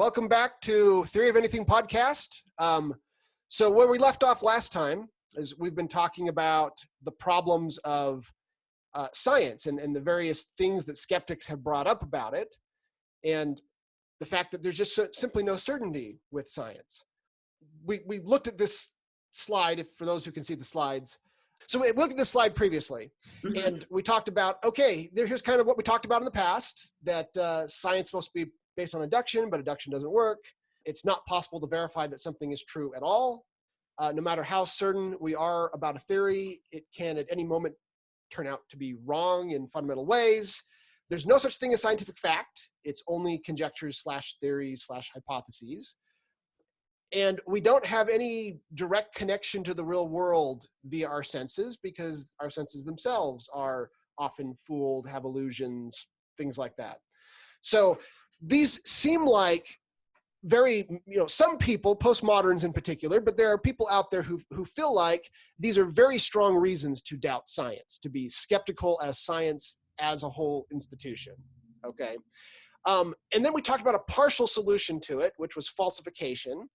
welcome back to Theory of Anything podcast. So where we left off last time is we've been talking about the problems of science and the various things that skeptics have brought up about it, and the fact that there's just simply no certainty with science. We looked at this slide, for those who can see the slides. So we looked at this slide previously, and we talked about, okay, here's kind of what we talked about in the past, that science is supposed to be based on induction, but induction doesn't work. It's not possible to verify that something is true at all. No matter how certain we are about a theory, it can at any moment turn out to be wrong in fundamental ways. There's no such thing as scientific fact. It's only conjectures / theories / hypotheses. And we don't have any direct connection to the real world via our senses, because our senses themselves are often fooled, have illusions, things like that. So these seem like very, some people, postmoderns in particular, but there are people out there who feel like these are very strong reasons to doubt science, to be skeptical as science as a whole institution, okay? And then we talked about a partial solution to it, which was falsification.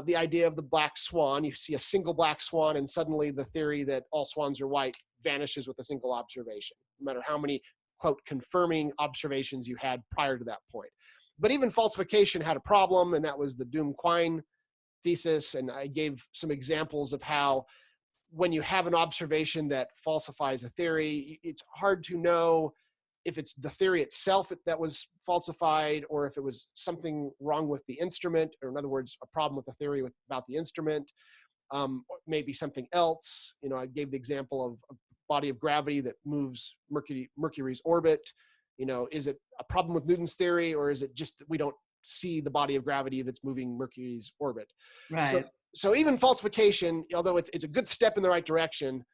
The idea of the black swan. You see a single black swan, and suddenly the theory that all swans are white vanishes with a single observation, no matter how many, quote, confirming observations you had prior to that point. But even falsification had a problem, and that was the Doom-Quine thesis. And I gave some examples of how when you have an observation that falsifies a theory, it's hard to know if it's the theory itself that was falsified, or if it was something wrong with the instrument, or in other words, a problem with the theory about the instrument, maybe something else. I gave the example of a body of gravity that moves Mercury's orbit. Is it a problem with Newton's theory, or is it just that we don't see the body of gravity that's moving Mercury's orbit? Right. So even falsification, although it's a good step in the right direction,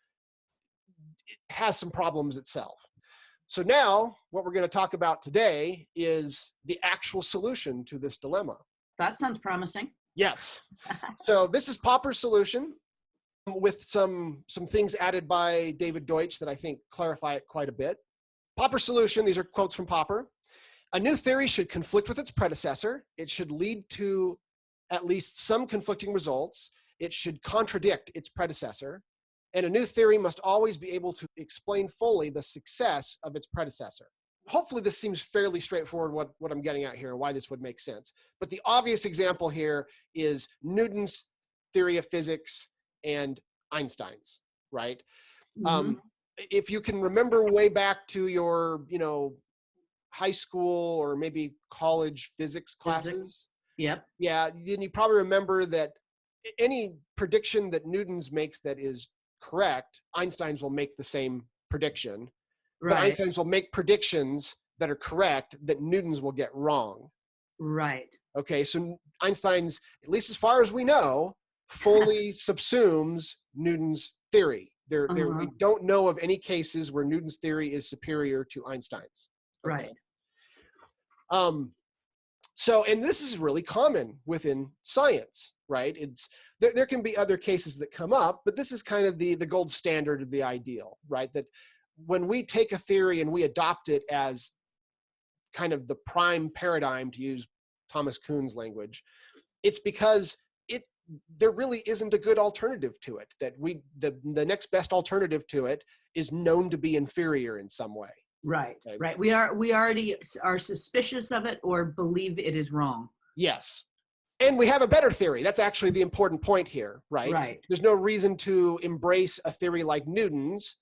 it has some problems itself. So now what we're going to talk about today is the actual solution to this dilemma. That sounds promising. Yes. So this is Popper's solution, with some things added by David Deutsch that I think clarify it quite a bit. Popper's solution, these are quotes from Popper. A new theory should conflict with its predecessor. It should lead to at least some conflicting results. It should contradict its predecessor. And a new theory must always be able to explain fully the success of its predecessor. Hopefully this seems fairly straightforward what I'm getting at here, and why this would make sense. But the obvious example here is Newton's theory of physics and Einstein's, right? If you can remember way back to your, high school or maybe college physics classes. Yep. Yeah, then you probably remember that any prediction that Newton's makes that is correct, Einstein's will make the same prediction. Right. But Einstein's will make predictions that are correct that Newton's will get wrong. Right. Okay, so Einstein's, at least as far as we know, fully subsumes Newton's theory. We don't know of any cases where Newton's theory is superior to Einstein's. Okay? Right. So, and this is really common within science, right? There can be other cases that come up, but this is kind of the gold standard of the ideal, right? That when we take a theory and we adopt it as kind of the prime paradigm, to use Thomas Kuhn's language, it's because there really isn't a good alternative to it. That the next best alternative to it is known to be inferior in some way. Right. Okay? Right. We already are suspicious of it or believe it is wrong. Yes. And we have a better theory. That's actually the important point here, right? Right. There's no reason to embrace a theory like Newton's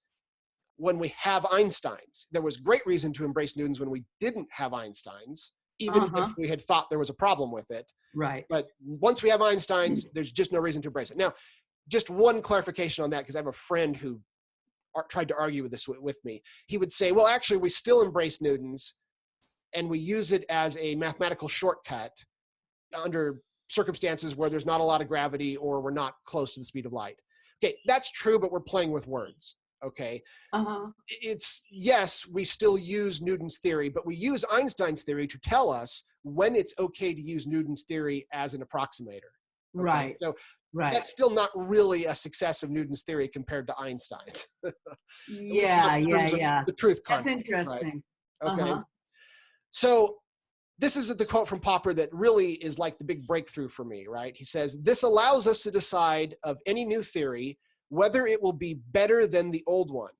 when we have Einstein's. There was great reason to embrace Newton's when we didn't have Einstein's, even if we had thought there was a problem with it. Right. But once we have Einstein's, there's just no reason to embrace it. Now, just one clarification on that, because I have a friend who tried to argue with this with me. He would say, well, actually, we still embrace Newton's, and we use it as a mathematical shortcut under circumstances where there's not a lot of gravity or we're not close to the speed of light. Okay, that's true, but we're playing with words, okay? Yes, we still use Newton's theory, but we use Einstein's theory to tell us when it's okay to use Newton's theory as an approximator. Okay? Right. So that's still not really a success of Newton's theory compared to Einstein's. Yeah. The truth concept. That's interesting. Right? Okay. So this is the quote from Popper that really is like the big breakthrough for me, right? He says, this allows us to decide of any new theory whether it will be better than the old one.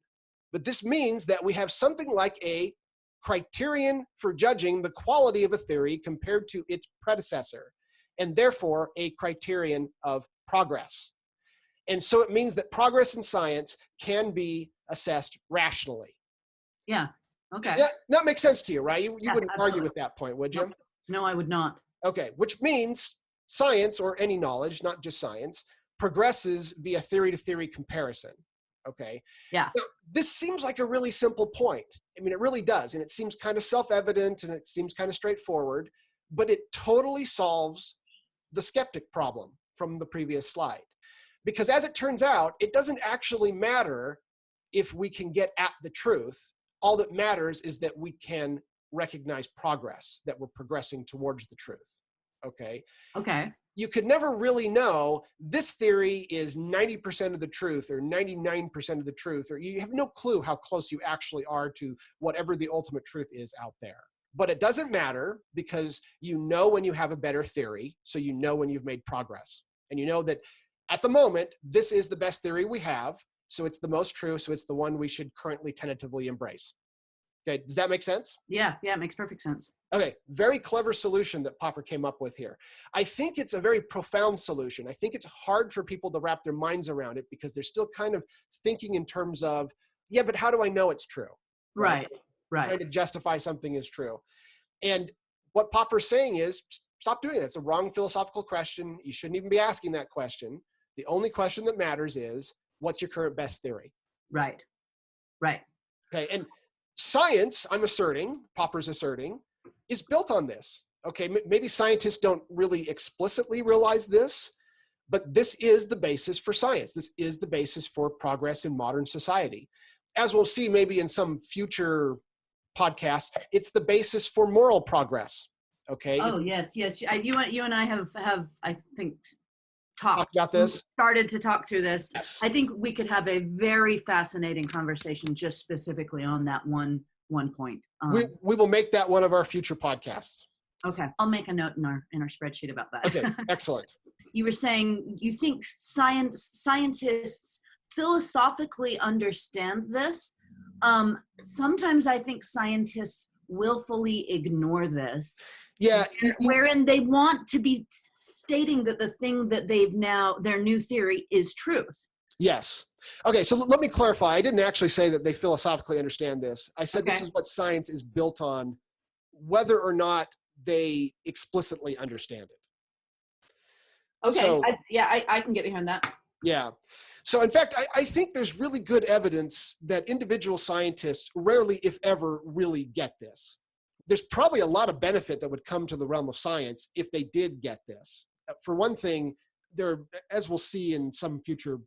But this means that we have something like a criterion for judging the quality of a theory compared to its predecessor, and therefore a criterion of progress. And so it means that progress in science can be assessed rationally. Yeah. Okay. Yeah, that makes sense to you, right? You wouldn't absolutely. argue with that point, would you? No, I would not. Okay, which means science, or any knowledge, not just science, progresses via theory-to-theory comparison. Okay. Yeah. Now, this seems like a really simple point. I mean, it really does. And it seems kind of self-evident and it seems kind of straightforward, but it totally solves the skeptic problem from the previous slide. Because as it turns out, it doesn't actually matter if we can get at the truth. All that matters is that we can recognize progress, that we're progressing towards the truth. Okay. Okay. You could never really know this theory is 90% of the truth or 99% of the truth, or you have no clue how close you actually are to whatever the ultimate truth is out there. But it doesn't matter, because you know when you have a better theory, so you know when you've made progress. And you know that at the moment, this is the best theory we have, so it's the most true, so it's the one we should currently tentatively embrace. Okay, does that make sense? Yeah, it makes perfect sense. Okay, very clever solution that Popper came up with here. I think it's a very profound solution. I think it's hard for people to wrap their minds around it because they're still kind of thinking in terms of, yeah, but how do I know it's true? Right. Trying to justify something is true. And what Popper's saying is, stop doing that. It's a wrong philosophical question. You shouldn't even be asking that question. The only question that matters is, what's your current best theory? Right. Okay, and science, I'm asserting, Popper's asserting, is built on this. Okay, maybe scientists don't really explicitly realize this, but this is the basis for science. This is the basis for progress in modern society. As we'll see maybe in some future podcast, it's the basis for moral progress. Okay. Oh, yes. You and I have I think talked about this. Started to talk through this. Yes. I think we could have a very fascinating conversation just specifically on that one point. We will make that one of our future podcasts. Okay, I'll make a note in our spreadsheet about that. Okay, excellent. You were saying you think scientists philosophically understand this. Sometimes I think scientists willfully ignore this. Yeah. Wherein they want to be stating that the thing that their new theory is truth. Yes. Okay, so let me clarify. I didn't actually say that they philosophically understand this. I said This is what science is built on, whether or not they explicitly understand it. Okay, so, I can get behind that. Yeah. So in fact, I think there's really good evidence that individual scientists rarely, if ever, really get this. There's probably a lot of benefit that would come to the realm of science if they did get this. For one thing, as we'll see in some future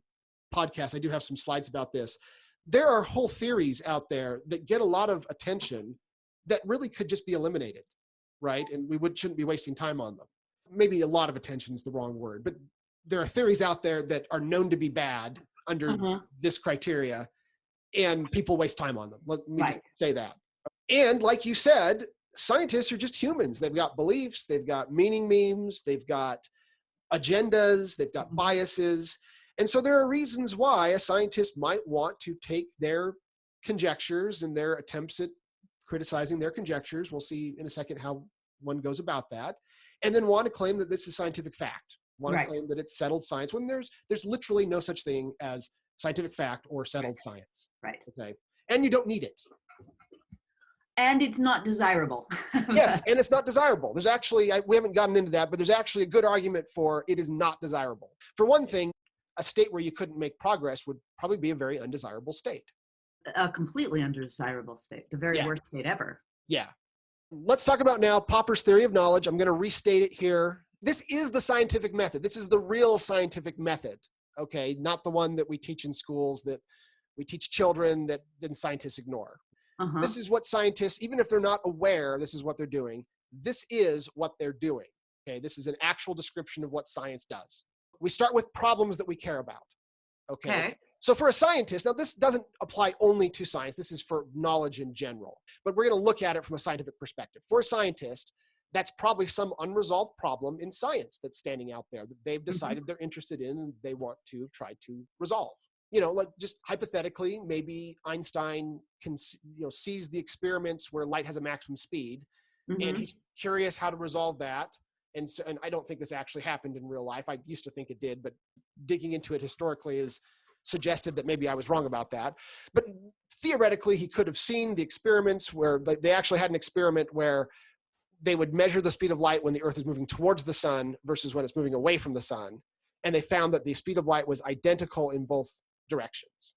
podcasts, I do have some slides about this. There are whole theories out there that get a lot of attention that really could just be eliminated, right? And we shouldn't be wasting time on them. Maybe a lot of attention is the wrong word, but there are theories out there that are known to be bad under this criteria, and people waste time on them. Let me just say that. And like you said, scientists are just humans. They've got beliefs, they've got meaning memes, they've got agendas, they've got biases. And so there are reasons why a scientist might want to take their conjectures and their attempts at criticizing their conjectures, we'll see in a second how one goes about that, and then want to claim that this is scientific fact, want to claim that it's settled science, when there's literally no such thing as scientific fact or settled science. Right. Okay. And you don't need it. And it's not desirable. Yes, and it's not desirable. There's actually, we haven't gotten into that, but there's actually a good argument for it is not desirable. For one thing, a state where you couldn't make progress would probably be a very undesirable state. A completely undesirable state, the very worst state ever. Yeah. Let's talk about now Popper's theory of knowledge. I'm going to restate it here. This is the scientific method. This is the real scientific method, okay? Not the one that we teach in schools, that we teach children that then scientists ignore. This is what scientists, even if they're not aware this is what they're doing, this is what they're doing, okay? This is an actual description of what science does. We start with problems that we care about, okay? So for a scientist, now this doesn't apply only to science, this is for knowledge in general, but we're going to look at it from a scientific perspective. For a scientist, that's probably some unresolved problem in science that's standing out there that they've decided they're interested in and they want to try to resolve. Like just hypothetically, maybe Einstein can, sees the experiments where light has a maximum speed, and he's curious how to resolve that. And I don't think this actually happened in real life. I used to think it did, but digging into it historically is suggested that maybe I was wrong about that. But theoretically, he could have seen the experiments where they actually had an experiment where they would measure the speed of light when the Earth is moving towards the sun versus when it's moving away from the sun. And they found that the speed of light was identical in both directions.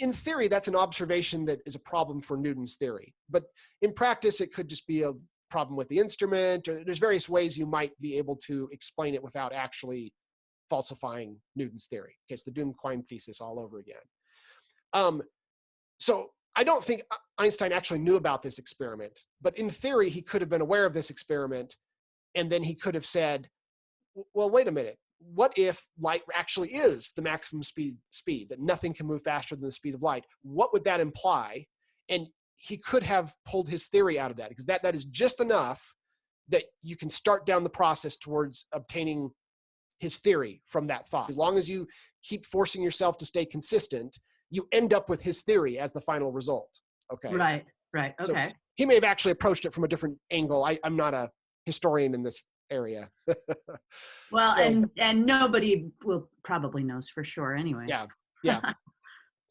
In theory, that's an observation that is a problem for Newton's theory. But in practice, it could just be a problem with the instrument, or there's various ways you might be able to explain it without actually falsifying Newton's theory. Okay, it's the Dunne-Quine thesis all over again. So I don't think Einstein actually knew about this experiment, but in theory, he could have been aware of this experiment, and then he could have said, well, wait a minute, what if light actually is the maximum speed, that nothing can move faster than the speed of light? What would that imply? And he could have pulled his theory out of that, because that is just enough that you can start down the process towards obtaining his theory from that thought. As long as you keep forcing yourself to stay consistent, you end up with his theory as the final result. Okay. Right. Okay. So he may have actually approached it from a different angle. I'm not a historian in this area. Well, so, and nobody will probably knows for sure anyway. Yeah.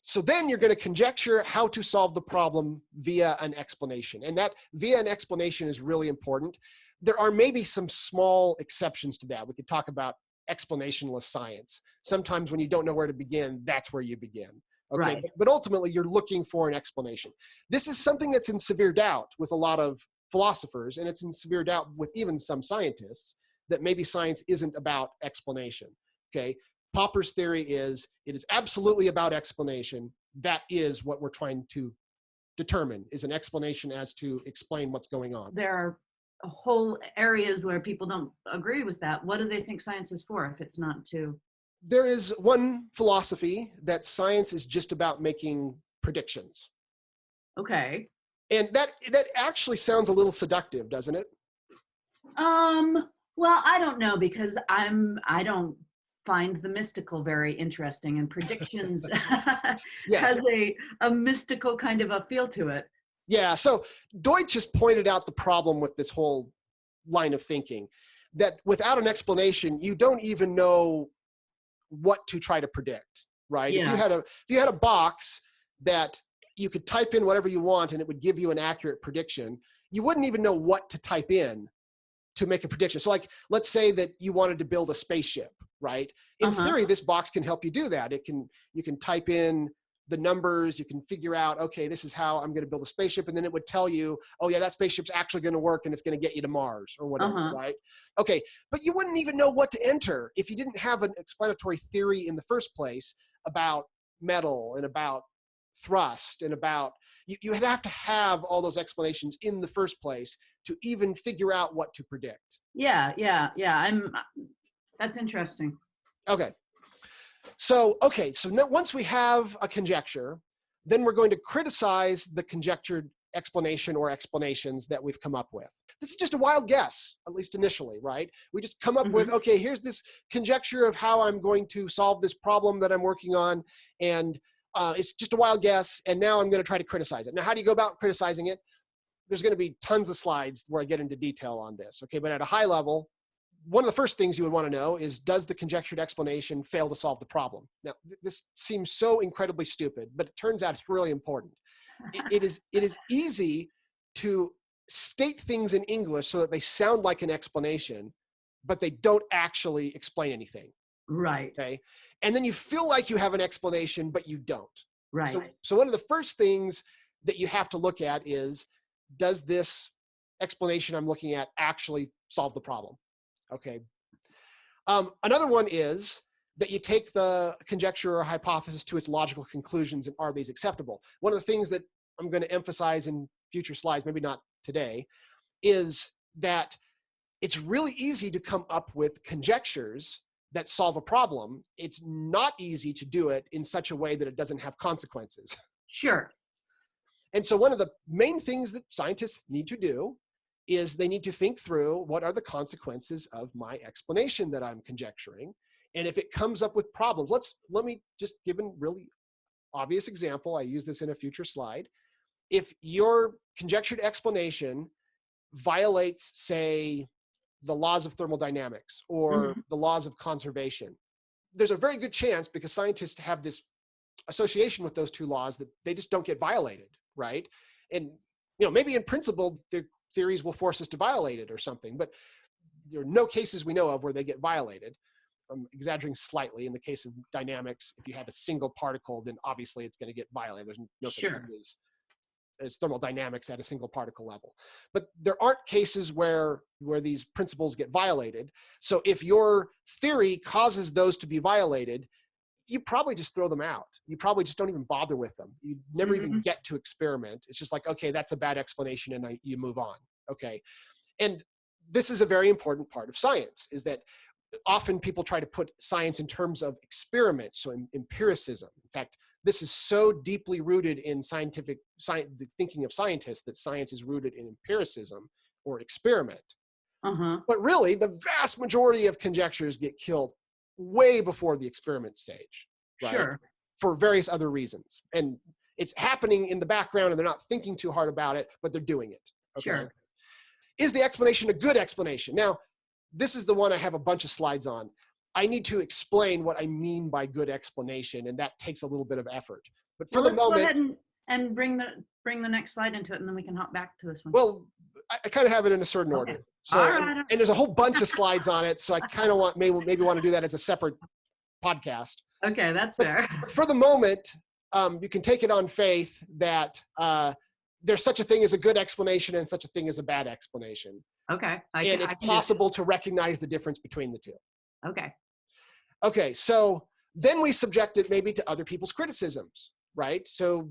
So then you're going to conjecture how to solve the problem via an explanation. And that via an explanation is really important. There are maybe some small exceptions to that. We could talk about explanationless science. Sometimes when you don't know where to begin, that's where you begin. Okay, right. But ultimately you're looking for an explanation. This is something that's in severe doubt with a lot of philosophers, and it's in severe doubt with even some scientists, that maybe science isn't about explanation. Okay, Popper's theory is it is absolutely about explanation. That is what we're trying to determine, is an explanation as to explain what's going on. There are whole areas where people don't agree with that. What do they think science is for if it's not to? There is one philosophy that science is just about making predictions. Okay. And that actually sounds a little seductive, doesn't it? Well, I don't know, because I don't find the mystical very interesting, and predictions Yes. has a mystical kind of a feel to it. Yeah, so Deutsch just pointed out the problem with this whole line of thinking, that without an explanation, you don't even know what to try to predict, right? Yeah. If you had a box that you could type in whatever you want and it would give you an accurate prediction, you wouldn't even know what to type in to make a prediction. So like, let's say that you wanted to build a spaceship, right? In theory, this box can help you do that. You can type in the numbers, you can figure out, okay, this is how I'm going to build a spaceship. And then it would tell you, oh yeah, that spaceship's actually going to work and it's going to get you to Mars or whatever, right? Okay, but you wouldn't even know what to enter if you didn't have an explanatory theory in the first place about metal and about thrust and about, you would have to have all those explanations in the first place to even figure out what to predict. Yeah. That's interesting. Okay. So now once we have a conjecture, then we're going to criticize the conjectured explanation or explanations that we've come up with. This is just a wild guess, at least initially, right? We just come up with, okay, here's this conjecture of how I'm going to solve this problem that I'm working on, and it's just a wild guess, and now I'm going to try to criticize it. Now, how do you go about criticizing it? There's going to be tons of slides where I get into detail on this, okay? But at a high level, one of the first things you would want to know is, does the conjectured explanation fail to solve the problem? Now, this seems so incredibly stupid, but it turns out it's really important. It is easy to state things in English so that they sound like an explanation, but they don't actually explain anything. Right. Okay. And then you feel like you have an explanation, but you don't. Right. So one of the first things that you have to look at is, does this explanation I'm looking at actually solve the problem? Okay. Another one is that you take the conjecture or hypothesis to its logical conclusions, and are these acceptable? One of the things that I'm going to emphasize in future slides, maybe not today, is that it's really easy to come up with conjectures that solve a problem. It's not easy to do it in such a way that it doesn't have consequences. Sure. And so one of the main things that scientists need to do is they need to think through what are the consequences of my explanation that I'm conjecturing. And if it comes up with problems, let me just give a really obvious example. I use this in a future slide. If your conjectured explanation violates, say, the laws of thermodynamics or the laws of conservation, there's a very good chance, because scientists have this association with those two laws, that they just don't get violated, right? And maybe in principle, their theories will force us to violate it or something, but there are no cases we know of where they get violated. I'm exaggerating slightly. In the case of dynamics, if you have a single particle, then obviously it's going to get violated. There's no such thing as thermodynamics at a single particle level. But there aren't cases where these principles get violated. So if your theory causes those to be violated, you probably just throw them out. You probably just don't even bother with them. You never even get to experiment. It's just like, okay, that's a bad explanation, and you move on. Okay. And this is a very important part of science, is that often people try to put science in terms of experiments, so empiricism. In fact, this is so deeply rooted in the thinking of scientists, that science is rooted in empiricism or experiment. But really, the vast majority of conjectures get killed way before the experiment stage, right? For various other reasons. And it's happening in the background, and they're not thinking too hard about it, but they're doing it. Okay? Is the explanation a good explanation? Now, this is the one I have a bunch of slides on. I need to explain what I mean by good explanation, and that takes a little bit of effort. But for the moment, go ahead and bring the next slide into it, and then we can hop back to this one. Well, I kind of have it in a certain order. So, and there's a whole bunch of slides on it, so I kind of maybe want to do that as a separate podcast. Okay, that's fair. But for the moment, you can take it on faith that there's such a thing as a good explanation and such a thing as a bad explanation. Okay. And it's possible to recognize the difference between the two. Okay. Okay, so then we subject it maybe to other people's criticisms, right? So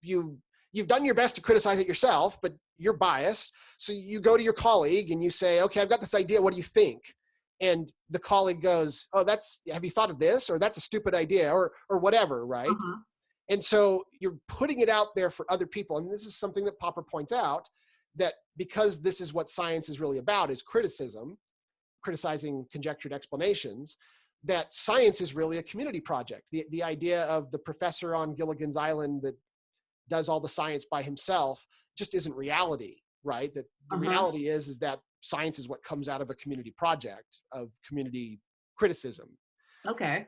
you've done your best to criticize it yourself, but you're biased. So you go to your colleague and you say, okay, I've got this idea. What do you think? And the colleague goes, oh, have you thought of this? Or that's a stupid idea, or whatever, right? And so you're putting it out there for other people. And this is something that Popper points out, that because this is what science is really about, is criticism, criticizing conjectured explanations, that science is really a community project. The idea of the professor on Gilligan's Island that does all the science by himself just isn't reality, right? That the reality is that science is what comes out of a community project, of community criticism. Okay.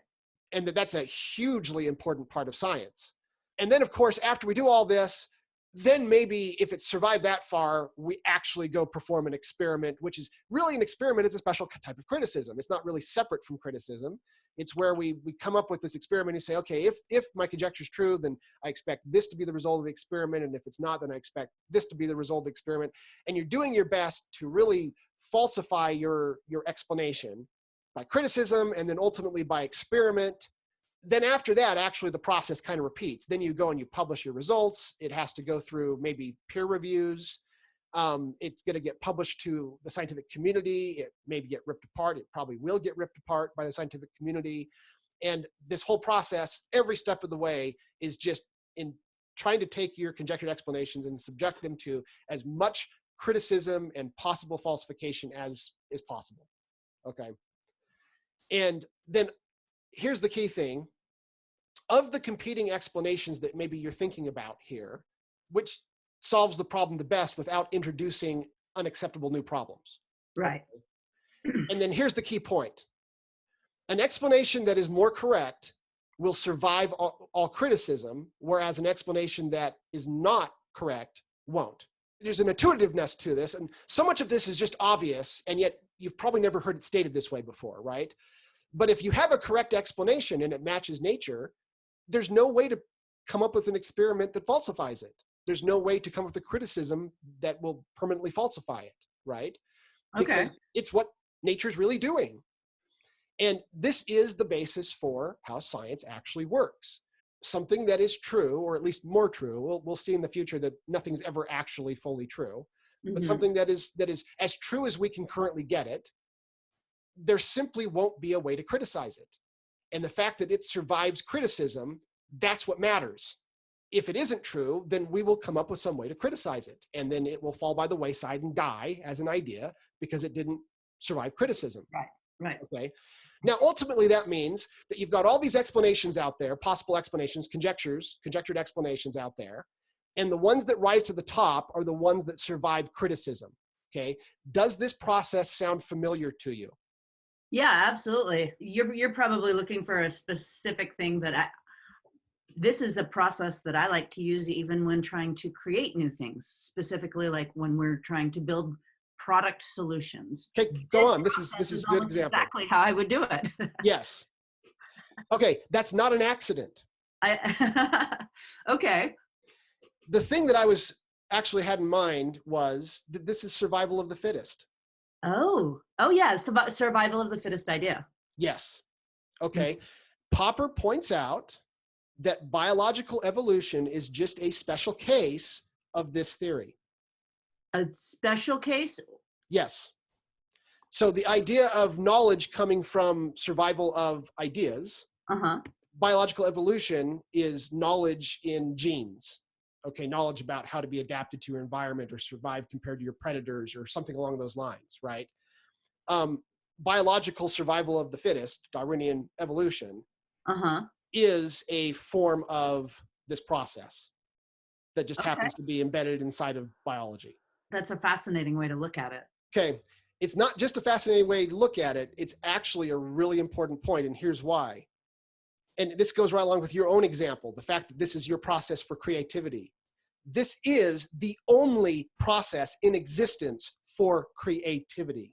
And that's a hugely important part of science. And then, of course, after we do all this, then maybe if it survived that far, we actually go perform an experiment, which is really an experiment is a special type of criticism. It's not really separate from criticism. It's where we come up with this experiment and say, okay, if my conjecture is true, then I expect this to be the result of the experiment. And if it's not, then I expect this to be the result of the experiment. And you're doing your best to really falsify your explanation by criticism and then ultimately by experiment. Then after that, actually the process kind of repeats. Then you go and you publish your results. It has to go through maybe peer reviews. It's going to get published to the scientific community. It maybe get ripped apart. It probably will get ripped apart by the scientific community. And this whole process, every step of the way, is just in trying to take your conjectured explanations and subject them to as much criticism and possible falsification as is possible. Okay. And then here's the key thing. Of the competing explanations that maybe you're thinking about here, which solves the problem the best without introducing unacceptable new problems? Right. And then here's the key point. An explanation that is more correct will survive all criticism, whereas an explanation that is not correct won't. There's an intuitiveness to this, and so much of this is just obvious, and yet you've probably never heard it stated this way before, right? But if you have a correct explanation and it matches nature, there's no way to come up with an experiment that falsifies it. There's no way to come up with a criticism that will permanently falsify it, right? Because it's what nature's really doing. And this is the basis for how science actually works. Something that is true, or at least more true, we'll see in the future that nothing's ever actually fully true, but something that is as true as we can currently get it, there simply won't be a way to criticize it. And the fact that it survives criticism, that's what matters. if it isn't true, then we will come up with some way to criticize it. And then it will fall by the wayside and die as an idea because it didn't survive criticism. Right. Okay. Now, ultimately, that means that you've got all these explanations out there, possible explanations, conjectured explanations out there. And the ones that rise to the top are the ones that survive criticism. Okay. Does this process sound familiar to you? Yeah, absolutely. You're probably looking for a specific thing that this is a process that I like to use even when trying to create new things, specifically like when we're trying to build product solutions. Okay, go on. This is a good example. Exactly how I would do it. Yes. Okay, that's not an accident. Okay. The thing that I was actually had in mind was that this is survival of the fittest. Oh yeah, it's about survival of the fittest idea. Yes. Okay. Popper points out that biological evolution is just a special case of this theory. A special case? Yes. So the idea of knowledge coming from survival of ideas, biological evolution is knowledge in genes. Okay, knowledge about how to be adapted to your environment or survive compared to your predators or something along those lines, right? Biological survival of the fittest, Darwinian evolution, is a form of this process that just happens to be embedded inside of biology. That's a fascinating way to look at it. Okay, it's not just a fascinating way to look at it, it's actually a really important point, and here's why. And this goes right along with your own example, the fact that this is your process for creativity. This is the only process in existence for creativity.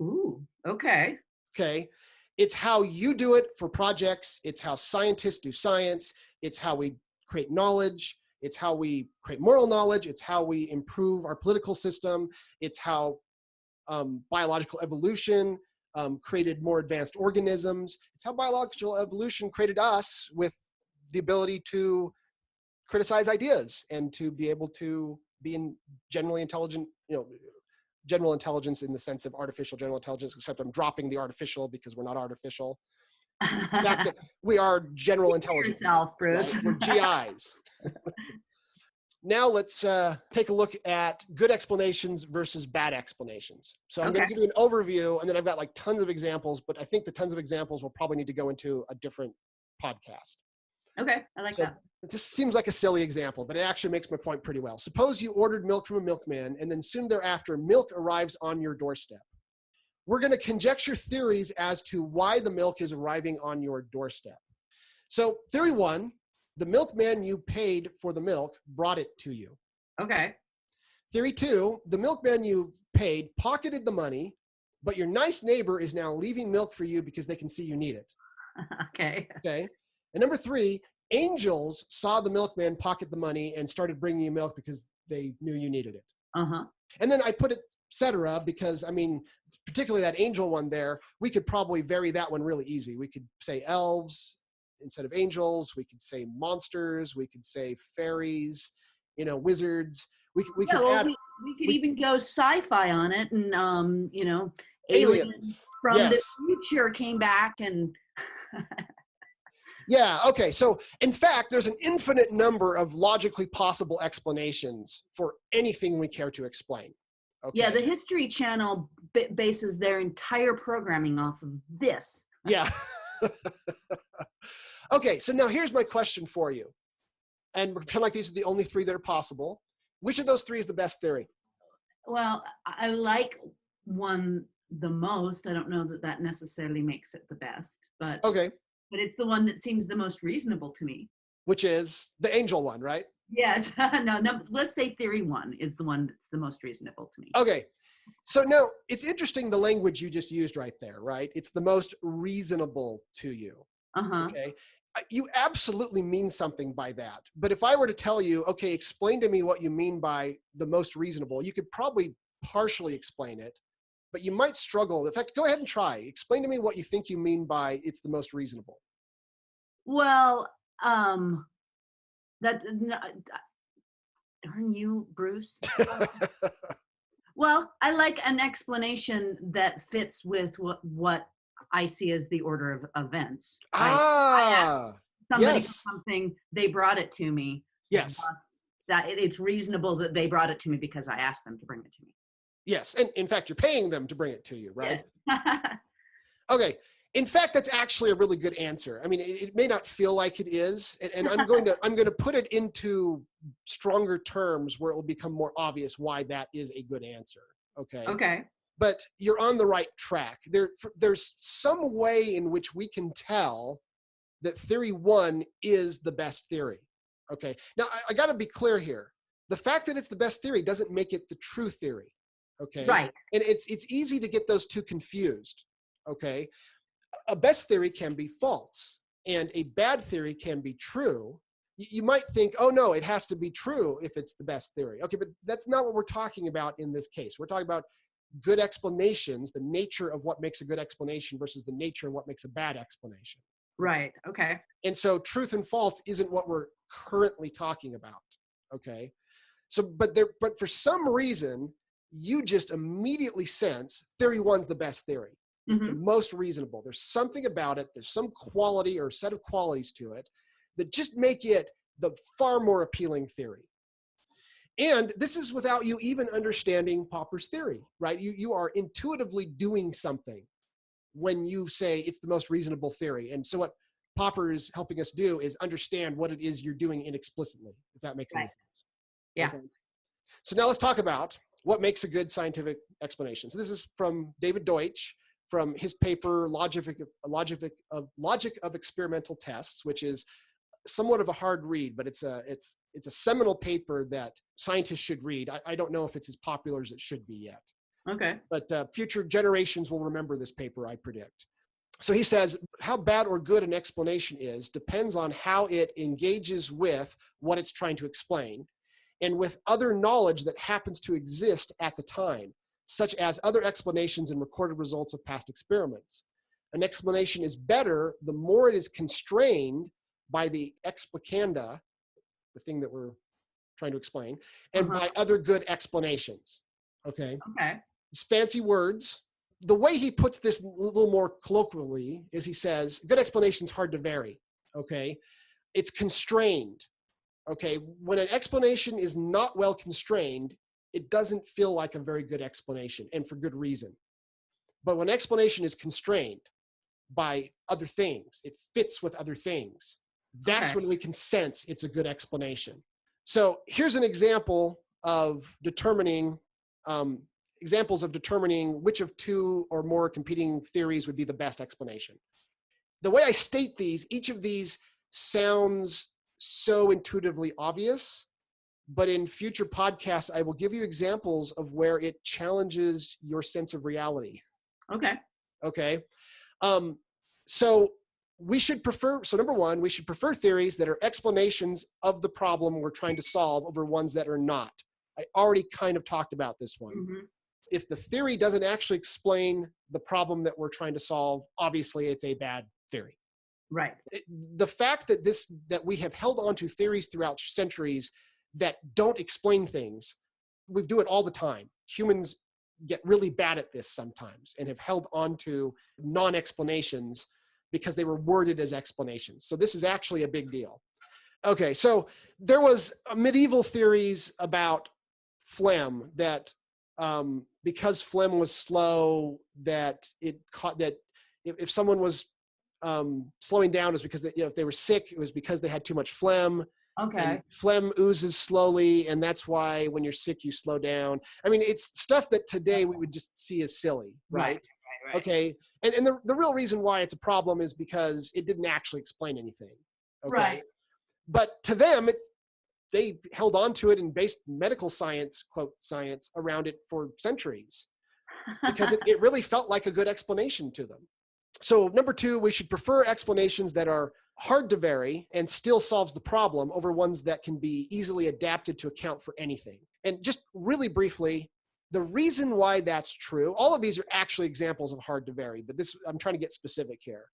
Ooh, okay. Okay. It's how you do it for projects. It's how scientists do science. It's how we create knowledge. It's how we create moral knowledge. It's how we improve our political system. It's how biological evolution created more advanced organisms. It's how biological evolution created us with the ability to criticize ideas and to be able to be in generally intelligent, general intelligence in the sense of artificial general intelligence, except I'm dropping the artificial because we're not artificial. The fact that we are general intelligence. Yourself, Bruce. Right? We're GIs. Now let's take a look at good explanations versus bad explanations. So I'm going to give you an overview, and then I've got like tons of examples, but I think the tons of examples will probably need to go into a different podcast. Okay, I like that. This seems like a silly example, but it actually makes my point pretty well. Suppose you ordered milk from a milkman, and then soon thereafter, milk arrives on your doorstep. We're going to conjecture theories as to why the milk is arriving on your doorstep. So theory one, the milkman you paid for the milk brought it to you. Okay. Theory two, the milkman you paid pocketed the money, but your nice neighbor is now leaving milk for you because they can see you need it. Okay. Okay. And number three, angels saw the milkman pocket the money and started bringing you milk because they knew you needed it. And then I put it, et cetera, because I mean, particularly that angel one there, we could probably vary that one really easy. We could say elves instead of angels. We could say monsters. We could say fairies, wizards. We could add. We could even go sci-fi on it, and aliens from the future came back and. Yeah, okay. So in fact, there's an infinite number of logically possible explanations for anything we care to explain. Okay. Yeah, the History Channel bases their entire programming off of this. Yeah. Okay, so now here's my question for you. And we're pretend like these are the only three that are possible. Which of those three is the best theory? Well, I like one the most. I don't know that necessarily makes it the best, but okay. But it's the one that seems the most reasonable to me. Which is the angel one, right? Yes. No, let's say theory one is the one that's the most reasonable to me. Okay. So now it's interesting the language you just used right there, right? It's the most reasonable to you. Okay. You absolutely mean something by that. But if I were to tell you, okay, explain to me what you mean by the most reasonable, you could probably partially explain it, but you might struggle. In fact, go ahead and try. Explain to me what you think you mean by it's the most reasonable. Well, darn you, Bruce. Well, I like an explanation that fits with what I see as the order of events. I ask somebody Yes. for something, they brought it to me. Yes. That it's reasonable that they brought it to me because I asked them to bring it to me. Yes. And in fact, you're paying them to bring it to you, right? Yes. Okay. In fact, that's actually a really good answer. I mean, it may not feel like it is, and I'm going to put it into stronger terms where it will become more obvious why that is a good answer. Okay. Okay. But you're on the right track. There's some way in which we can tell that theory one is the best theory. Okay. Now, I got to be clear here. The fact that it's the best theory doesn't make it the true theory. Okay. Right. And it's easy to get those two confused. Okay. A best theory can be false and a bad theory can be true. You might think, oh no, it has to be true if it's the best theory. Okay, but that's not what we're talking about in this case. We're talking about good explanations, the nature of what makes a good explanation versus the nature of what makes a bad explanation. Right. Okay. And so truth and false isn't what we're currently talking about. Okay. So, but for some reason, you just immediately sense theory one's the best theory. It's the most reasonable. There's something about it. There's some quality or set of qualities to it that just make it the far more appealing theory. And this is without you even understanding Popper's theory, right? You are intuitively doing something when you say it's the most reasonable theory. And so what Popper is helping us do is understand what it is you're doing inexplicitly, if that makes any sense. Yeah. Okay. So now let's talk about what makes a good scientific explanation. So this is from David Deutsch, from his paper, Logic of Experimental Tests, which is somewhat of a hard read, but it's a seminal paper that scientists should read. I don't know if it's as popular as it should be yet. Okay. But future generations will remember this paper, I predict. So he says, how bad or good an explanation is depends on how it engages with what it's trying to explain and with other knowledge that happens to exist at the time, such as other explanations and recorded results of past experiments. An explanation is better the more it is constrained by the explicanda, the thing that we're trying to explain, and by other good explanations. Okay. Okay. It's fancy words. The way he puts this a little more colloquially is he says, good explanation is hard to vary. Okay. It's constrained. Okay. When an explanation is not well constrained, it doesn't feel like a very good explanation, and for good reason. But when explanation is constrained by other things, it fits with other things, that's when we can sense it's a good explanation. So here's an example of determining, examples of determining which of two or more competing theories would be the best explanation. The way I state these, each of these sounds so intuitively obvious, but in future podcasts, I will give you examples of where it challenges your sense of reality. Okay. Okay. So we should prefer, so number one, we should prefer theories that are explanations of the problem we're trying to solve over ones that are not. I already kind of talked about this one. If the theory doesn't actually explain the problem that we're trying to solve, obviously it's a bad theory. Right. The fact that we have held on to theories throughout centuries that don't explain things, we do it all the time. Humans get really bad at this sometimes and have held on to non-explanations because they were worded as explanations. So this is actually a big deal. Okay, so there was medieval theories about phlegm that because phlegm was slow, that if someone was slowing down, it was because if they were sick, it was because they had too much phlegm. Okay. And phlegm oozes slowly, and that's why when you're sick, you slow down. I mean, it's stuff that today we would just see as silly, right? Right. Okay. And the real reason why it's a problem is because it didn't actually explain anything. Okay? Right. But to them, they held on to it and based medical science, quote, science around it for centuries because it really felt like a good explanation to them. So number two, we should prefer explanations that are hard to vary and still solves the problem over ones that can be easily adapted to account for anything. And just really briefly, the reason why that's true, all of these are actually examples of hard to vary, but I'm trying to get specific here.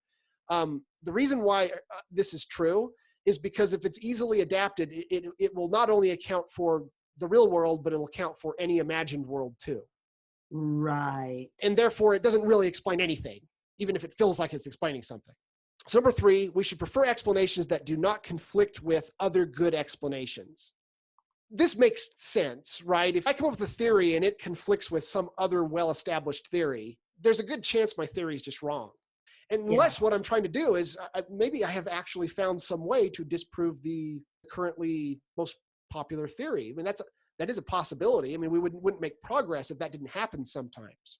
The reason why this is true is because if it's easily adapted, it will not only account for the real world, but it'll account for any imagined world too. Right. And therefore, it doesn't really explain anything, even if it feels like it's explaining something. So number 3, we should prefer explanations that do not conflict with other good explanations. This makes sense, right? If I come up with a theory and it conflicts with some other well-established theory, there's a good chance my theory is just wrong. Unless what I'm trying to do is maybe I have actually found some way to disprove the currently most popular theory. I mean, that is a possibility. I mean, we wouldn't make progress if that didn't happen sometimes.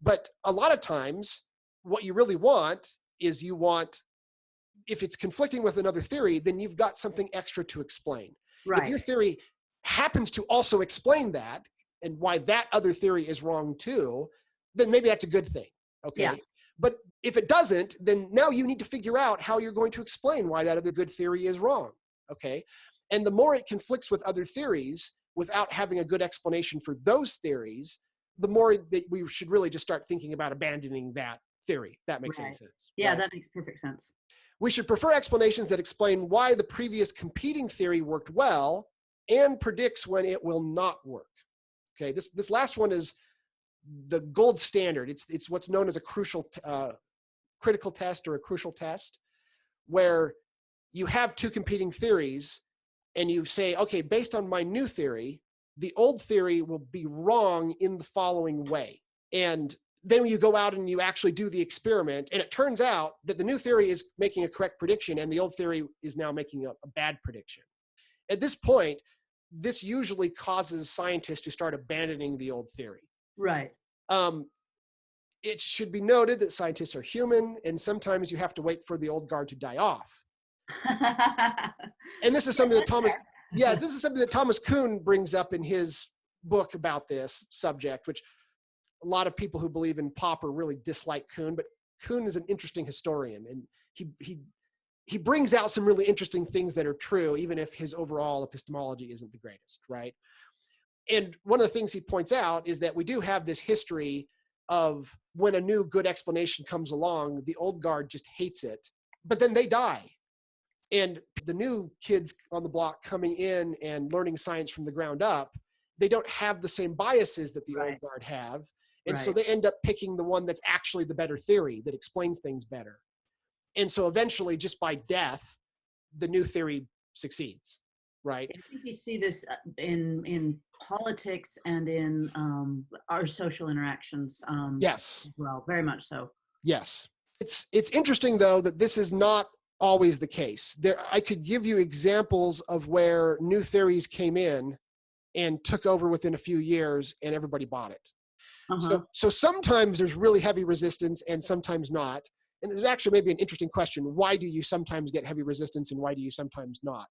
But a lot of times, what you really want is if it's conflicting with another theory, then you've got something extra to explain. Right. If your theory happens to also explain that and why that other theory is wrong too, then maybe that's a good thing. Okay. Yeah. But if it doesn't, then now you need to figure out how you're going to explain why that other good theory is wrong. Okay. And the more it conflicts with other theories without having a good explanation for those theories, the more that we should really just start thinking about abandoning that theory. That makes any sense. Yeah, right? That makes perfect sense. We should prefer explanations that explain why the previous competing theory worked well and predicts when it will not work. Okay, this last one is the gold standard. It's what's known as a critical test or a crucial test, where you have two competing theories and you say, okay, based on my new theory, the old theory will be wrong in the following way. And then you go out and you actually do the experiment, and it turns out that the new theory is making a correct prediction and the old theory is now making a bad prediction. At this point, this usually causes scientists to start abandoning the old theory. Right. It should be noted that scientists are human, and sometimes you have to wait for the old guard to die off. And this is something that Thomas Kuhn brings up in his book about this subject, which a lot of people who believe in Popper really dislike Kuhn, but Kuhn is an interesting historian, and he brings out some really interesting things that are true, even if his overall epistemology isn't the greatest, right? And one of the things he points out is that we do have this history of when a new good explanation comes along, the old guard just hates it, but then they die. And the new kids on the block coming in and learning science from the ground up, they don't have the same biases that the old guard have. And so they end up picking the one that's actually the better theory that explains things better. And so eventually, just by death, the new theory succeeds, right? I think you see this in politics and in our social interactions. Yes. Well, very much so. Yes. It's interesting, though, that this is not always the case. I could give you examples of where new theories came in and took over within a few years and everybody bought it. So sometimes there's really heavy resistance and sometimes not. And there's actually maybe an interesting question. Why do you sometimes get heavy resistance and why do you sometimes not?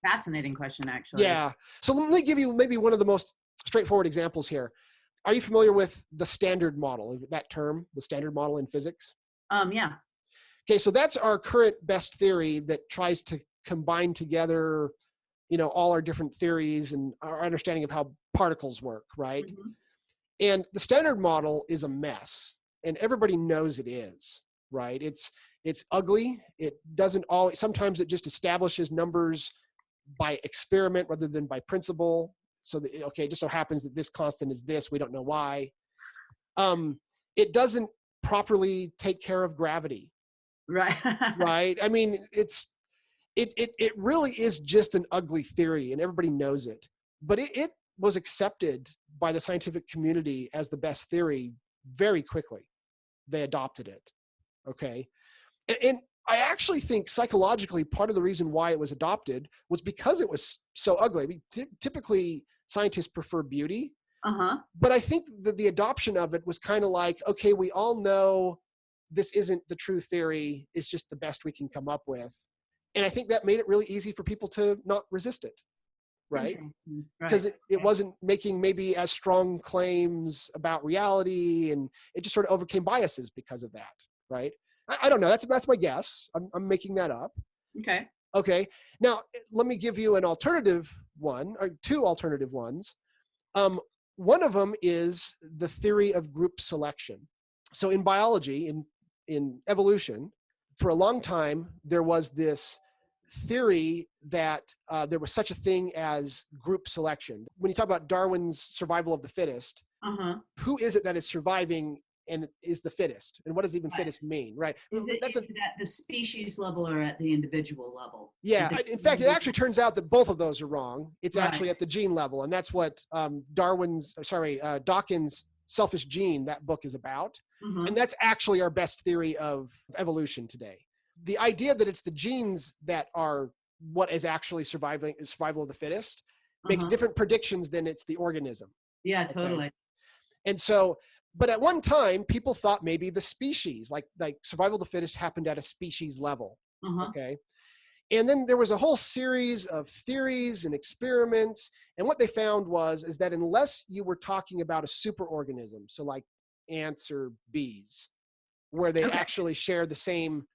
Fascinating question, actually. Yeah. So let me give you maybe one of the most straightforward examples here. Are you familiar with the standard model, that term, the standard model in physics? Yeah. Okay, so that's our current best theory that tries to combine together, all our different theories and our understanding of how particles work, right? Mm-hmm. And the standard model is a mess, and everybody knows it is, right? It's ugly. It doesn't always, sometimes it just establishes numbers by experiment rather than by principle. So that, okay, it just so happens that this constant is this, we don't know why. It doesn't properly take care of gravity. Right. Right. I mean, it really is just an ugly theory, and everybody knows it, but it was accepted by the scientific community as the best theory very quickly. They adopted it. Okay. And I actually think psychologically, part of the reason why it was adopted was because it was so ugly. I mean, typically scientists prefer beauty, but I think that the adoption of it was kind of like, okay, we all know this isn't the true theory. It's just the best we can come up with. And I think that made it really easy for people to not resist it. Right? Because it wasn't making maybe as strong claims about reality, and it just sort of overcame biases because of that. Right? I don't know. That's my guess. I'm making that up. Okay. Now, let me give you an alternative one, or two alternative ones. One of them is the theory of group selection. So in biology, in evolution, for a long time, there was this theory that there was such a thing as group selection. When you talk about Darwin's survival of the fittest, who is it that is surviving and is the fittest. And what does even Right. fittest mean, right? Is it at the species level or at the individual level? Yeah, in fact, it actually turns out that both of those are wrong. It's Right. actually at the gene level, and that's what Dawkins' Selfish Gene, that book is about. Mm-hmm. And that's actually our best theory of evolution today. The idea that it's the genes that are what is actually survival of the fittest makes different predictions than it's the organism. Yeah, totally. Okay? And so, but at one time, people thought maybe the species, like survival of the fittest happened at a species level. Okay. And then there was a whole series of theories and experiments. And what they found is that unless you were talking about a superorganism, so like ants or bees, where they actually share the same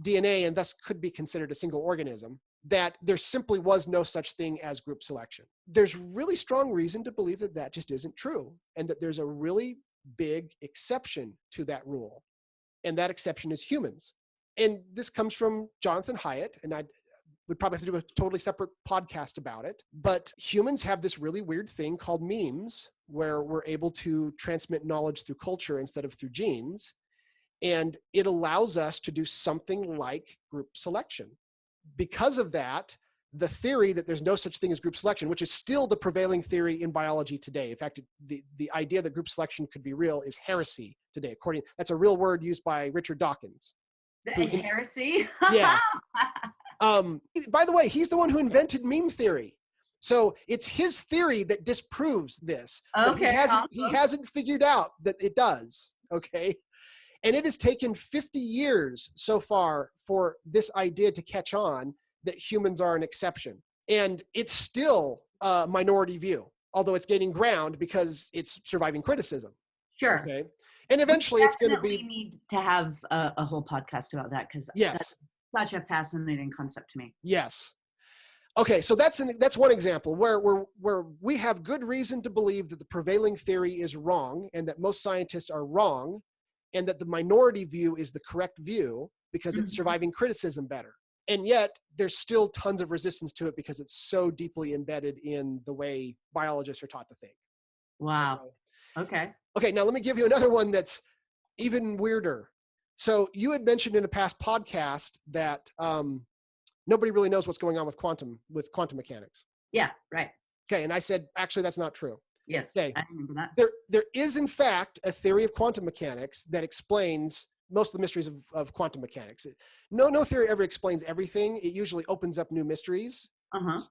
DNA and thus could be considered a single organism, that there simply was no such thing as group selection. There's really strong reason to believe that that just isn't true, and that there's a really big exception to that rule. And that exception is humans. And this comes from Jonathan Haidt, and I would probably have to do a totally separate podcast about it. But humans have this really weird thing called memes, where we're able to transmit knowledge through culture instead of through genes. And it allows us to do something like group selection. Because of that, the theory that there's no such thing as group selection, which is still the prevailing theory in biology today. In fact, the idea that group selection could be real is heresy today. That's a real word used by Richard Dawkins. Heresy? Yeah. By the way, he's the one who invented meme theory. So it's his theory that disproves this. Okay. He hasn't figured out that it does. Okay. And it has taken 50 years so far for this idea to catch on that humans are an exception. And it's still a minority view, although it's gaining ground because it's surviving criticism. Sure. Okay. And eventually it's going to be... We need to have a whole podcast about that, because that's such a fascinating concept to me. Yes. Okay, so that's one example where we have good reason to believe that the prevailing theory is wrong and that most scientists are wrong, and that the minority view is the correct view because it's surviving criticism better. And yet there's still tons of resistance to it because it's so deeply embedded in the way biologists are taught to think. Wow. Okay. Okay, now let me give you another one that's even weirder. So you had mentioned in a past podcast that nobody really knows what's going on with quantum mechanics. Yeah, right. Okay, and I said, actually, that's not true. Yes, okay. I remember that. There is, in fact, a theory of quantum mechanics that explains most of the mysteries of quantum mechanics. No theory ever explains everything. It usually opens up new mysteries.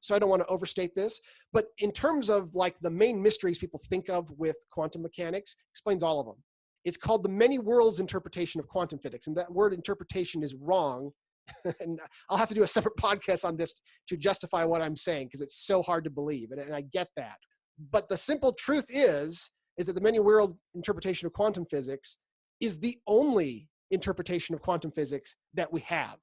So I don't want to overstate this. But in terms of like the main mysteries people think of with quantum mechanics, explains all of them. It's called the ManyWorlds Interpretation of quantum physics. And that word interpretation is wrong. And I'll have to do a separate podcast on this to justify what I'm saying, because it's so hard to believe. And I get that. But the simple truth is that the ManyWorlds Interpretation of quantum physics is the only interpretation of quantum physics that we have,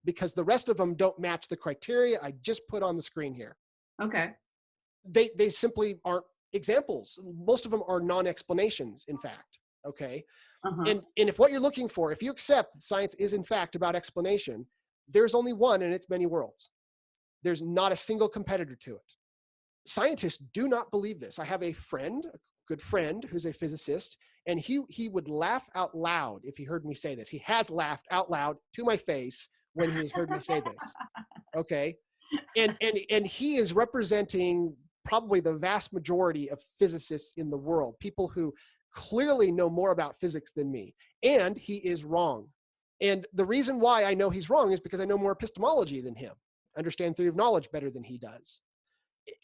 because the rest of them don't match the criteria I just put on the screen here. Okay. They simply aren't examples. Most of them are non-explanations, in fact. Okay. And if what you're looking for, if you accept that science is in fact about explanation, there's only one, and it's ManyWorlds. There's not a single competitor to it. Scientists do not believe this. I have a good friend who's a physicist, and he would laugh out loud if he heard me say this. He has laughed out loud to my face when he has heard me say this. Okay. And he is representing probably the vast majority of physicists in the world, people who clearly know more about physics than me. And he is wrong. And the reason why I know he's wrong is because I know more epistemology than him, understand theory of knowledge better than he does.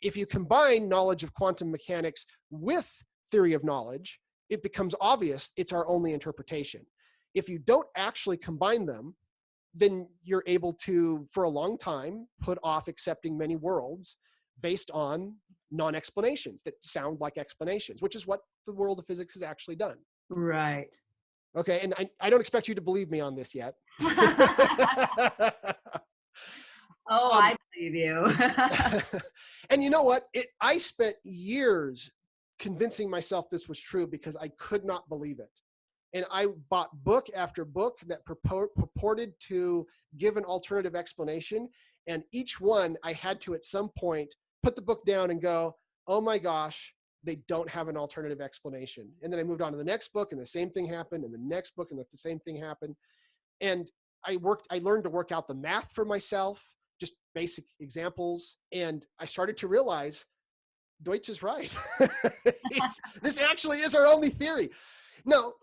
If you combine knowledge of quantum mechanics with theory of knowledge, it becomes obvious it's our only interpretation. If you don't actually combine them, then you're able to, for a long time, put off accepting many worlds based on non-explanations that sound like explanations, which is what the world of physics has actually done. Right. Okay, and I don't expect you to believe me on this yet. I believe you. And you know what? I spent years convincing myself this was true because I could not believe it. And I bought book after book that purported to give an alternative explanation. And each one I had to, at some point, put the book down and go, oh my gosh, they don't have an alternative explanation. And then I moved on to the next book, and the same thing happened, and the next book, and the same thing happened. And I learned to work out the math for myself, just basic examples. And I started to realize Deutsch is right. This actually is our only theory. Now,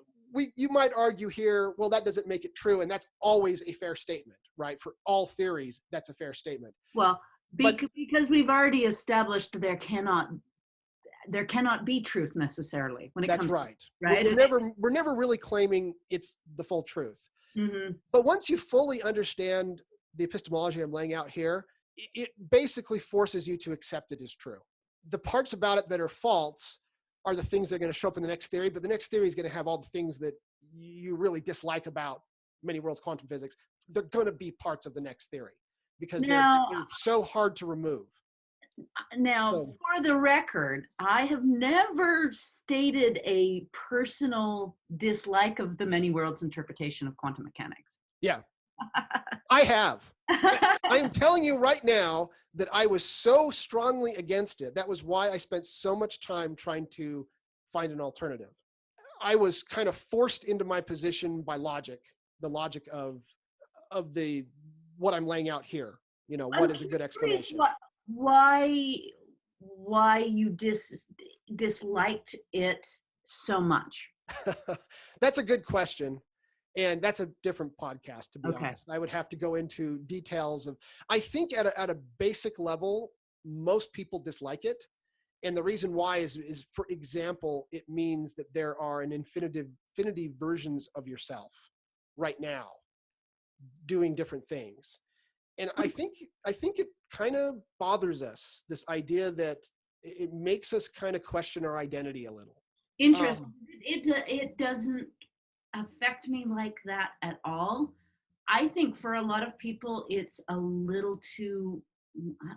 you might argue here, well, that doesn't make it true. And that's always a fair statement, right? For all theories, that's a fair statement. Well, because we've already established there cannot be truth necessarily when it comes to right. We're never really claiming it's the full truth. Mm-hmm. But once you fully understand the epistemology I'm laying out here, it basically forces you to accept it as true. The parts about it that are false are the things that are going to show up in the next theory, but the next theory is going to have all the things that you really dislike about many worlds quantum physics. They're going to be parts of the next theory because they're so hard to remove. Now, for the record, I have never stated a personal dislike of the many worlds interpretation of quantum mechanics. Yeah, I have. I am telling you right now that I was so strongly against it. That was why I spent so much time trying to find an alternative. I was kind of forced into my position by logic, the logic of what I'm laying out here. You know, what is a good explanation? Why you disliked it so much? That's a good question. And that's a different podcast, to be honest. I would have to go into details of, I think at a basic level, most people dislike it. And the reason why is for example, it means that there are an infinity versions of yourself right now doing different things. And I think it kind of bothers us, this idea that it makes us kind of question our identity a little. Interesting. It doesn't affect me like that at all. I think for a lot of people, it's a little too,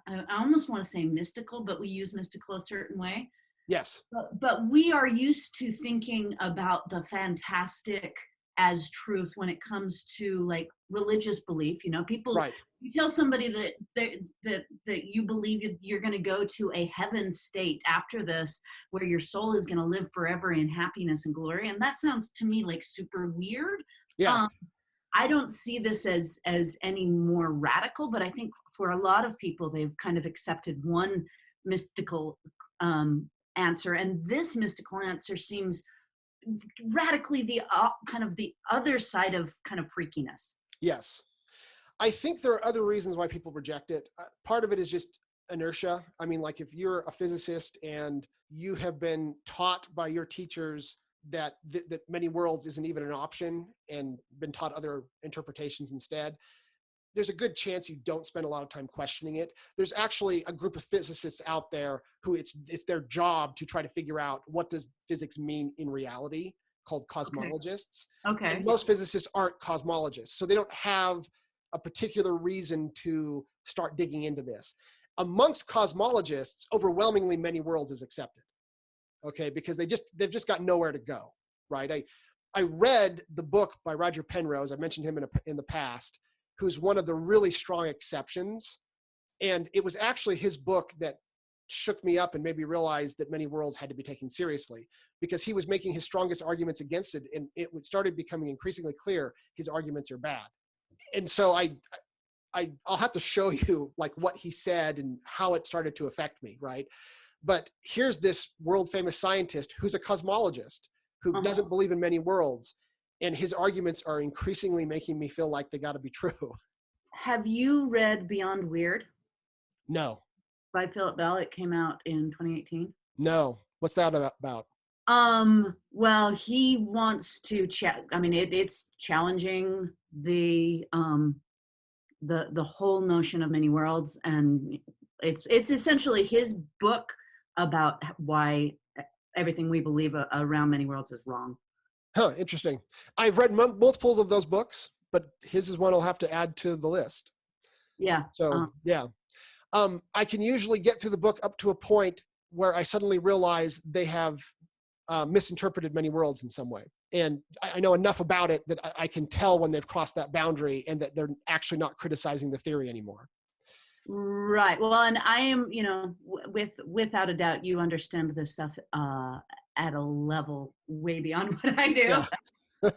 I almost want to say mystical, but we use mystical a certain way. Yes. But we are used to thinking about the fantastic as truth when it comes to like religious belief. You know, people, right. You tell somebody that you believe you're going to go to a heaven state after this, where your soul is going to live forever in happiness and glory. And that sounds to me like super weird. Yeah. I don't see this as any more radical, but I think for a lot of people, they've kind of accepted one mystical answer. And this mystical answer seems radically the kind of the other side of kind of freakiness. Yes. I think there are other reasons why people reject it. Part of it is just inertia. I mean, like if you're a physicist and you have been taught by your teachers that many worlds isn't even an option and been taught other interpretations instead, there's a good chance you don't spend a lot of time questioning it. There's actually a group of physicists out there who it's their job to try to figure out what does physics mean in reality, called cosmologists. Okay. And most physicists aren't cosmologists, so they don't have a particular reason to start digging into this. Amongst cosmologists, overwhelmingly many worlds is accepted. Okay, because they've just got nowhere to go, right? I read the book by Roger Penrose. I mentioned him in the past, who's one of the really strong exceptions. And it was actually his book that shook me up and made me realize that many worlds had to be taken seriously, because he was making his strongest arguments against it. And it started becoming increasingly clear his arguments are bad. And so I'll have to show you like what he said and how it started to affect me, right? But here's this world famous scientist who's a cosmologist who doesn't believe in many worlds. And his arguments are increasingly making me feel like they got to be true. Have you read Beyond Weird? No. By Philip Bell. It came out in 2018. No. What's that about? Well, he wants to it's challenging the whole notion of many worlds, and it's essentially his book about why everything we believe around many worlds is wrong. Huh, interesting. I've read multiples of those books, but his is one I'll have to add to the list. Yeah. So, yeah. I can usually get through the book up to a point where I suddenly realize they have misinterpreted many worlds in some way. And I know enough about it that I can tell when they've crossed that boundary and that they're actually not criticizing the theory anymore. Right. Well, and I am, without a doubt, you understand this stuff at a level way beyond what I do. Yeah.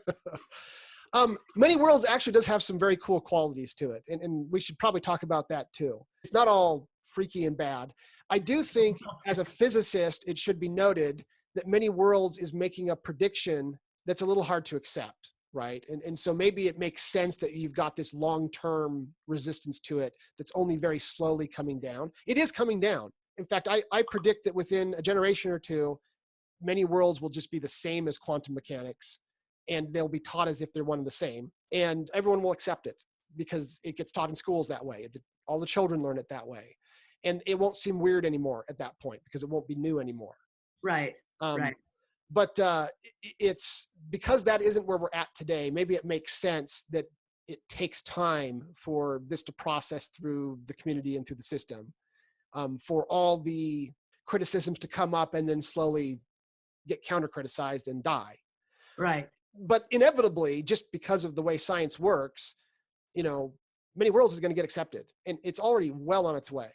Many Worlds actually does have some very cool qualities to it, and we should probably talk about that too. It's not all freaky and bad. I do think as a physicist, it should be noted that Many Worlds is making a prediction that's a little hard to accept, right? And so maybe it makes sense that you've got this long-term resistance to it that's only very slowly coming down. It is coming down. In fact, I predict that within a generation or two, Many Worlds will just be the same as quantum mechanics, and they'll be taught as if they're one and the same, and everyone will accept it because it gets taught in schools that way. All the children learn it that way, and it won't seem weird anymore at that point because it won't be new anymore. Right. Right. But it's because that isn't where we're at today. Maybe it makes sense that it takes time for this to process through the community and through the system, for all the criticisms to come up and then slowly get counter-criticized and die. Right. But inevitably, just because of the way science works, Many Worlds is going to get accepted, and it's already well on its way.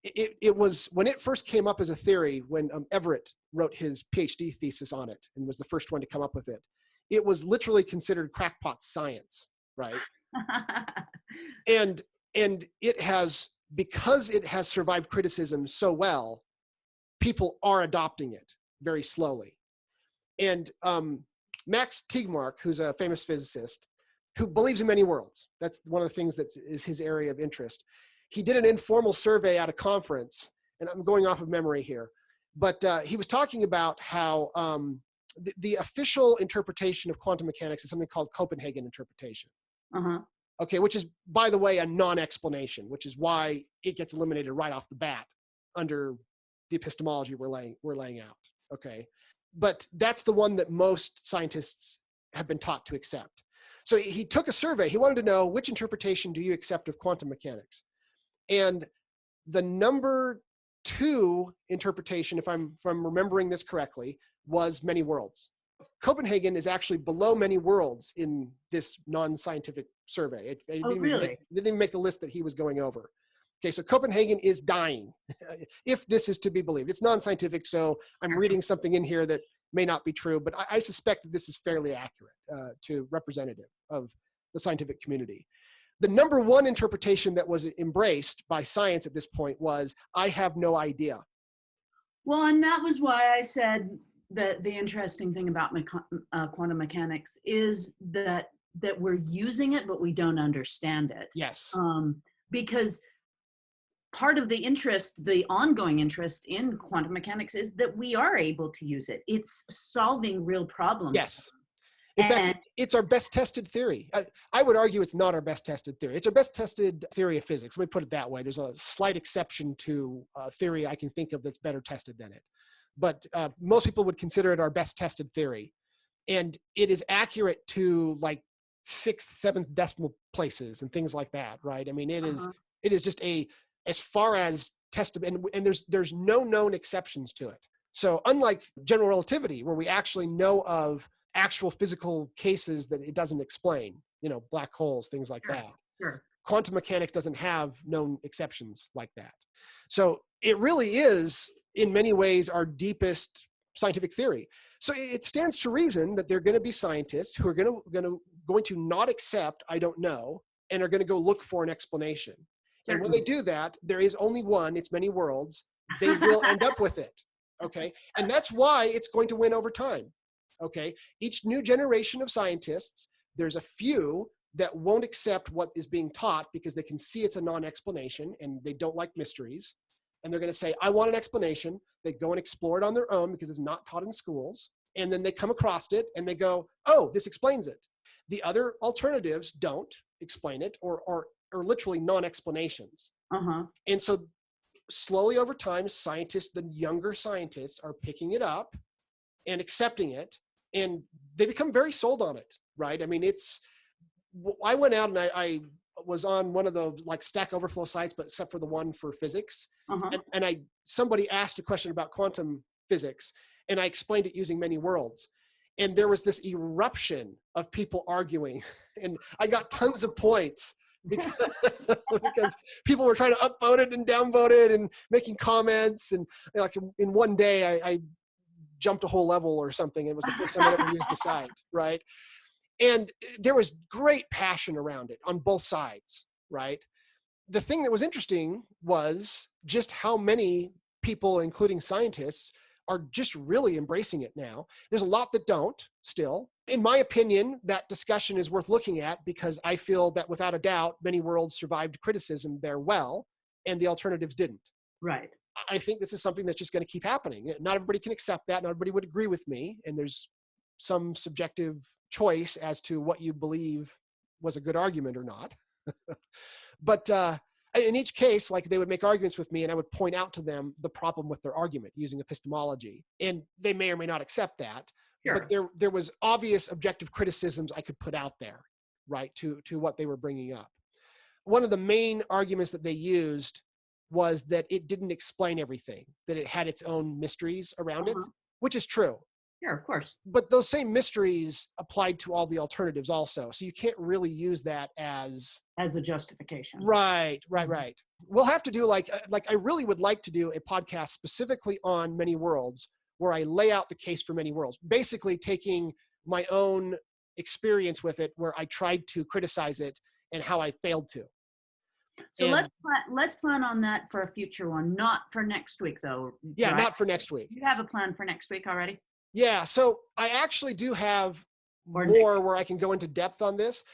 It was when it first came up as a theory, when Everett wrote his PhD thesis on it and was the first one to come up with it. It was literally considered crackpot science, right? and it has, because it has survived criticism so well, people are adopting it very slowly. And Max Tegmark, who's a famous physicist who believes in many worlds, that's one of the things that is his area of interest. He did an informal survey at a conference, and I'm going off of memory here, but he was talking about how the official interpretation of quantum mechanics is something called Copenhagen Interpretation. Uh-huh. Okay, which is, by the way, a non-explanation, which is why it gets eliminated right off the bat under the epistemology we're laying out. Okay. But that's the one that most scientists have been taught to accept. So he took a survey. He wanted to know, which interpretation do you accept of quantum mechanics? And the number 2 interpretation, if I'm remembering this correctly, was Many Worlds. Copenhagen is actually below Many Worlds in this non-scientific survey. It Really? didn't even make the list that he was going over. Okay, so Copenhagen is dying, if this is to be believed. It's non-scientific, so I'm reading something in here that may not be true, but I suspect that this is fairly accurate to representative of the scientific community. The number 1 interpretation that was embraced by science at this point was, I have no idea. Well, and that was why I said that the interesting thing about quantum mechanics is that we're using it, but we don't understand it. Yes. Because part of the interest, the ongoing interest in quantum mechanics, is that we are able to use it. It's solving real problems. Yes. In fact, it's our best tested theory. I would argue it's not our best tested theory. It's our best tested theory of physics. Let me put it that way. There's a slight exception to a theory I can think of that's better tested than it. But most people would consider it our best tested theory. And it is accurate to like 6th, 7th decimal places and things like that, right? I mean, it is just as far as tested, and there's no known exceptions to it. So unlike general relativity, where we actually know of actual physical cases that it doesn't explain, black holes, things like that. Sure. Quantum mechanics doesn't have known exceptions like that. So it really is, in many ways, our deepest scientific theory. So it stands to reason that there are going to be scientists who are going to not accept I don't know, and are going to go look for an explanation. And when they do that, there is only one, it's Many Worlds. They will end up with it, okay? And that's why it's going to win over time, okay? Each new generation of scientists, there's a few that won't accept what is being taught because they can see it's a non-explanation and they don't like mysteries. And they're going to say, I want an explanation. They go and explore it on their own because it's not taught in schools. And then they come across it and they go, oh, this explains it. The other alternatives don't explain it or literally non-explanations. And so slowly over time, scientists, the younger scientists, are picking it up and accepting it, and they become very sold on it, right? I mean, I went out and I was on one of the like Stack Overflow sites, but except for the one for physics. And somebody asked a question about quantum physics, and I explained it using Many Worlds. And there was this eruption of people arguing, and I got tons of points because people were trying to upvote it and downvote it and making comments. And like in one day, I jumped a whole level or something. It was the first time I ever used the site, right? And there was great passion around it on both sides, right? The thing that was interesting was just how many people, including scientists, are just really embracing it now. There's a lot that don't still. In my opinion, that discussion is worth looking at because I feel that without a doubt, ManyWorlds survived criticism there well, and the alternatives didn't. Right. I think this is something that's just going to keep happening. Not everybody can accept that. Not everybody would agree with me. And there's some subjective choice as to what you believe was a good argument or not. But in each case, like they would make arguments with me and I would point out to them the problem with their argument using epistemology. And they may or may not accept that. Sure. But there was obvious objective criticisms I could put out there, right, to what they were bringing up. One of the main arguments that they used was that it didn't explain everything, that it had its own mysteries around it, which is true. Sure, of course. But those same mysteries applied to all the alternatives also. So you can't really use that as a justification. Right. We'll have to do like I really would like to do a podcast specifically on ManyWorlds where I lay out the case for ManyWorlds, basically taking my own experience with it where I tried to criticize it and how I failed to. So let's plan on that for a future one, not for next week though. Yeah, not for next week. You have a plan for next week already? Yeah, so I actually do have more where I can go into depth on this.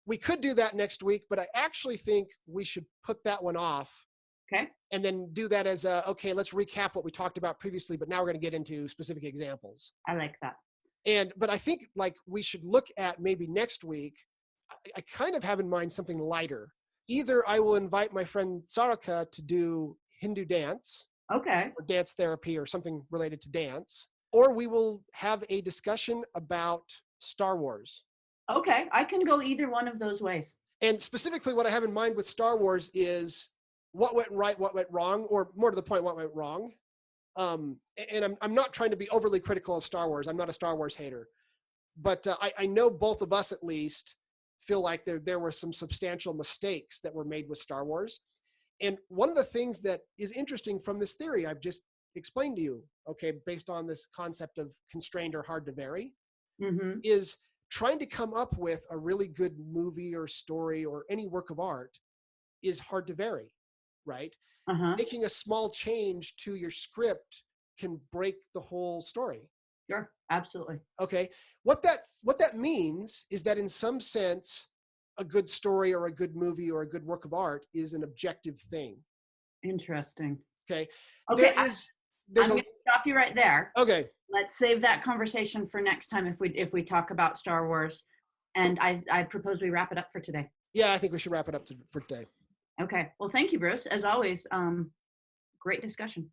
We could do that next week, but I actually think we should put that one off. Okay. And then do that as okay, let's recap what we talked about previously, but now we're going to get into specific examples. I like that. But I think like we should look at maybe next week, I kind of have in mind something lighter. Either I will invite my friend Sarika to do Hindu dance. Okay. Or dance therapy or something related to dance. Or we will have a discussion about Star Wars. Okay, I can go either one of those ways. And specifically what I have in mind with Star Wars is what went right, what went wrong, or more to the point, what went wrong. And I'm not trying to be overly critical of Star Wars. I'm not a Star Wars hater. But I know both of us at least feel like there were some substantial mistakes that were made with Star Wars. And one of the things that is interesting from this theory I've just explained to you, okay, based on this concept of constrained or hard to vary, is trying to come up with a really good movie or story or any work of art is hard to vary, right? Making a small change to your script can break the whole story. Sure, absolutely. Okay, what that means is that in some sense, a good story or a good movie or a good work of art is an objective thing. Interesting. Okay. Okay, I'm going to stop you right there. Okay. Let's save that conversation for next time if we talk about Star Wars. And I propose we wrap it up for today. Yeah, I think we should wrap it up for today. Okay. Well, thank you, Bruce. As always, great discussion.